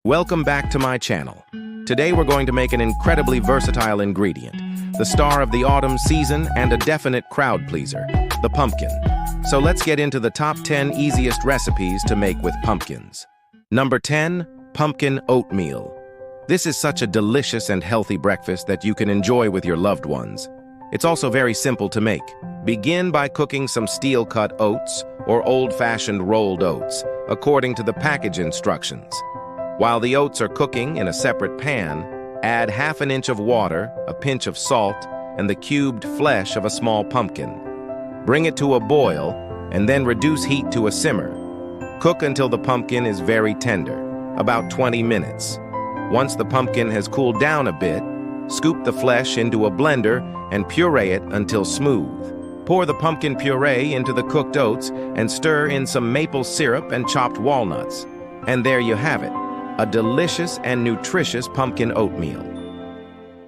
Welcome back to my channel. Today we're going to make an incredibly versatile ingredient, the star of the autumn season and a definite crowd pleaser, the pumpkin. So let's get into the top 10 easiest recipes to make with pumpkins. Number 10, pumpkin oatmeal. This is such a delicious and healthy breakfast that you can enjoy with your loved ones. It's also very simple to make. Begin by cooking some steel-cut oats or old-fashioned rolled oats, according to the package instructions. While the oats are cooking in a separate pan, add half an inch of water, a pinch of salt, and the cubed flesh of a small pumpkin. Bring it to a boil, and then reduce heat to a simmer. Cook until the pumpkin is very tender, about 20 minutes. Once the pumpkin has cooled down a bit, scoop the flesh into a blender and puree it until smooth. Pour the pumpkin puree into the cooked oats and stir in some maple syrup and chopped walnuts. And there you have it, a delicious and nutritious pumpkin oatmeal.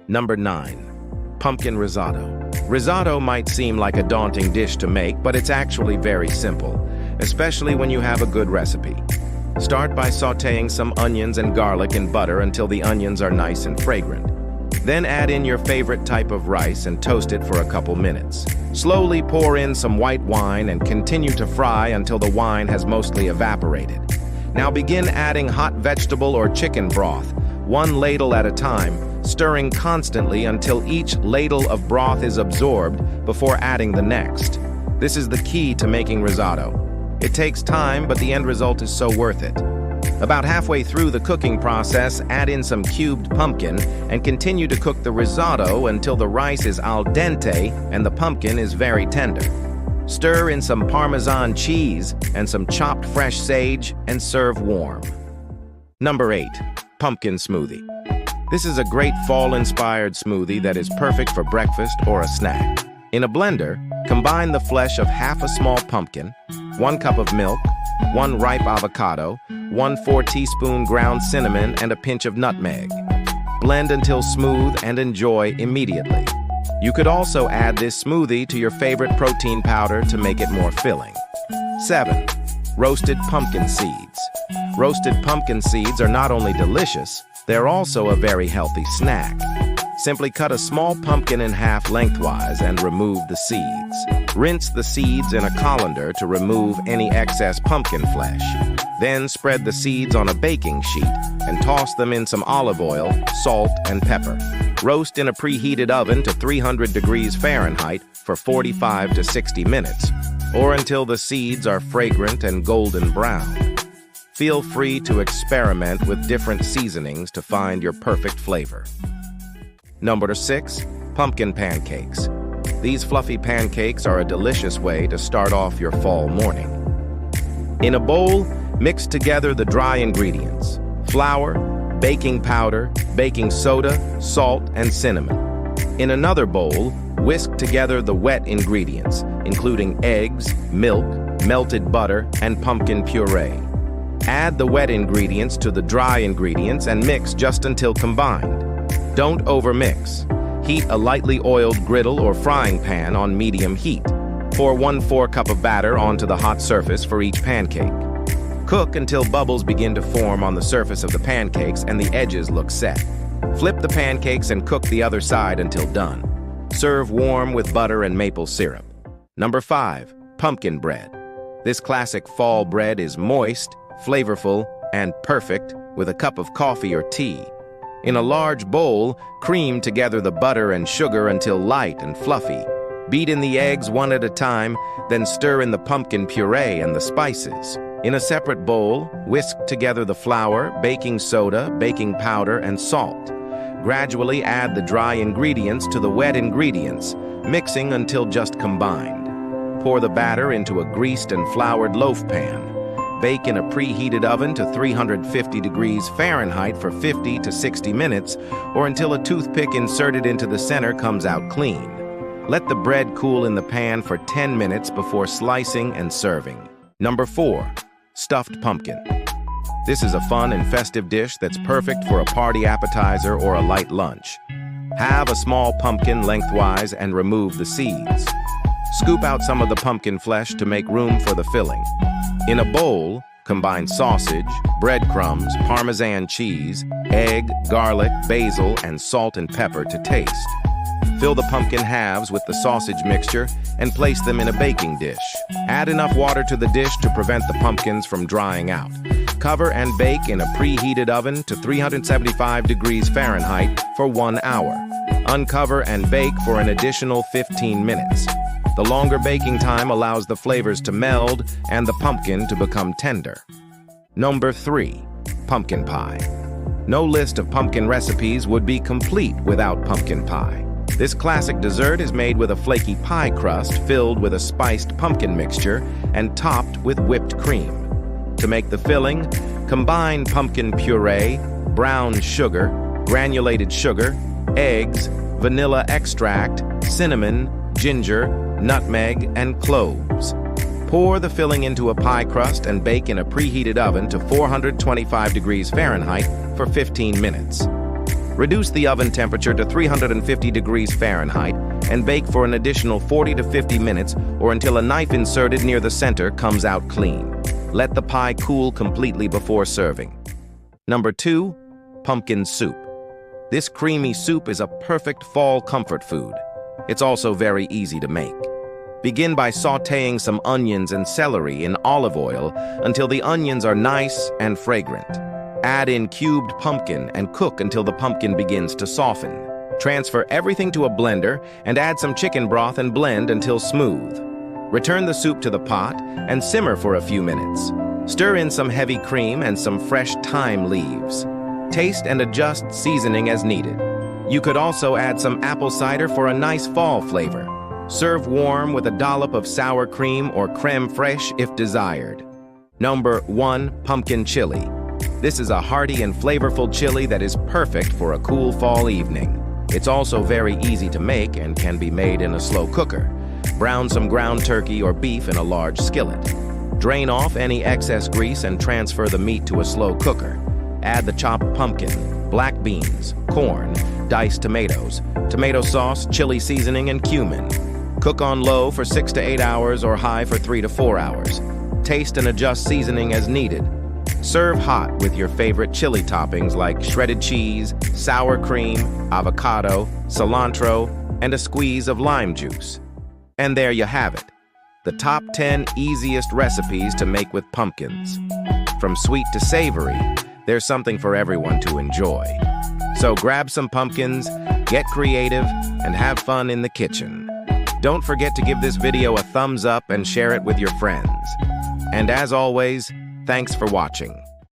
Number 9, pumpkin risotto. Risotto might seem like a daunting dish to make, but it's actually very simple, especially when you have a good recipe. Start by sautéing some onions and garlic in butter until the onions are nice and fragrant. Then add in your favorite type of rice and toast it for a couple minutes. Slowly pour in some white wine and continue to fry until the wine has mostly evaporated. Now begin adding hot vegetable or chicken broth, one ladle at a time, stirring constantly until each ladle of broth is absorbed before adding the next. This is the key to making risotto. It takes time, but the end result is so worth it. About halfway through the cooking process, add in some cubed pumpkin and continue to cook the risotto until the rice is al dente and the pumpkin is very tender. Stir in some Parmesan cheese and some chopped fresh sage and serve warm. Number 8, pumpkin smoothie. This is a great fall-inspired smoothie that is perfect for breakfast or a snack. In a blender, combine the flesh of half a small pumpkin, 1 cup of milk, 1 ripe avocado, 1/4 teaspoon ground cinnamon, and a pinch of nutmeg. Blend until smooth and enjoy immediately. You could also add this smoothie to your favorite protein powder to make it more filling. 7, roasted pumpkin seeds. Roasted pumpkin seeds are not only delicious, they're also a very healthy snack. Simply cut a small pumpkin in half lengthwise and remove the seeds. Rinse the seeds in a colander to remove any excess pumpkin flesh. Then spread the seeds on a baking sheet and toss them in some olive oil, salt, and pepper. Roast in a preheated oven to 300 degrees Fahrenheit for 45 to 60 minutes, or until the seeds are fragrant and golden brown. Feel free to experiment with different seasonings to find your perfect flavor. Number 6, pumpkin pancakes. These fluffy pancakes are a delicious way to start off your fall morning. In a bowl, mix together the dry ingredients: flour, baking powder, baking soda, salt, and cinnamon. In another bowl, whisk together the wet ingredients, including eggs, milk, melted butter, and pumpkin puree. Add the wet ingredients to the dry ingredients and mix just until combined. Don't overmix. Heat a lightly oiled griddle or frying pan on medium heat. Pour 1/4 cup of batter onto the hot surface for each pancake. Cook until bubbles begin to form on the surface of the pancakes and the edges look set. Flip the pancakes and cook the other side until done. Serve warm with butter and maple syrup. Number 5, pumpkin bread. This classic fall bread is moist, flavorful, and perfect with a cup of coffee or tea. In a large bowl, cream together the butter and sugar until light and fluffy. Beat in the eggs one at a time, then stir in the pumpkin puree and the spices. In a separate bowl, whisk together the flour, baking soda, baking powder, and salt. Gradually add the dry ingredients to the wet ingredients, mixing until just combined. Pour the batter into a greased and floured loaf pan. Bake in a preheated oven to 350 degrees Fahrenheit for 50 to 60 minutes, or until a toothpick inserted into the center comes out clean. Let the bread cool in the pan for 10 minutes before slicing and serving. Number 4, stuffed pumpkin. This is a fun and festive dish that's perfect for a party appetizer or a light lunch. Halve a small pumpkin lengthwise and remove the seeds. Scoop out some of the pumpkin flesh to make room for the filling. In a bowl, Combine sausage, breadcrumbs, Parmesan cheese, egg, garlic, basil, and salt and pepper to taste. Fill the pumpkin halves with the sausage mixture and place them in a baking dish. Add enough water to the dish to prevent the pumpkins from drying out. Cover and bake in a preheated oven to 375 degrees Fahrenheit for 1 hour. Uncover and bake for an additional 15 minutes. The longer baking time allows the flavors to meld and the pumpkin to become tender. Number 3. Pumpkin pie. No list of pumpkin recipes would be complete without pumpkin pie. This classic dessert is made with a flaky pie crust filled with a spiced pumpkin mixture and topped with whipped cream. To make the filling, combine pumpkin puree, brown sugar, granulated sugar, eggs, vanilla extract, cinnamon, ginger, nutmeg, and cloves. Pour the filling into a pie crust and bake in a preheated oven to 425 degrees Fahrenheit for 15 minutes. Reduce the oven temperature to 350 degrees Fahrenheit and bake for an additional 40 to 50 minutes or until a knife inserted near the center comes out clean. Let the pie cool completely before serving. Number 2. Pumpkin soup. This creamy soup is a perfect fall comfort food. It's also very easy to make. Begin by sautéing some onions and celery in olive oil until the onions are nice and fragrant. Add in cubed pumpkin and cook until the pumpkin begins to soften. Transfer everything to a blender and add some chicken broth and blend until smooth. Return the soup to the pot and simmer for a few minutes. Stir in some heavy cream and some fresh thyme leaves. Taste and adjust seasoning as needed. You could also add some apple cider for a nice fall flavor. Serve warm with a dollop of sour cream or crème fraîche if desired. Number 1. Pumpkin chili. This is a hearty and flavorful chili that is perfect for a cool fall evening. It's also very easy to make and can be made in a slow cooker. Brown some ground turkey or beef in a large skillet. Drain off any excess grease and transfer the meat to a slow cooker. Add the chopped pumpkin, black beans, corn, diced tomatoes, tomato sauce, chili seasoning, and cumin. Cook on low for 6 to 8 hours or high for 3 to 4 hours. Taste and adjust seasoning as needed. Serve hot with your favorite chili toppings like shredded cheese, sour cream, avocado, cilantro, and a squeeze of lime juice. And there you have it, the top 10 easiest recipes to make with pumpkins. From sweet to savory, there's something for everyone to enjoy. So grab some pumpkins, get creative, and have fun in the kitchen. Don't forget to give this video a thumbs up and share it with your friends. And as always, thanks for watching.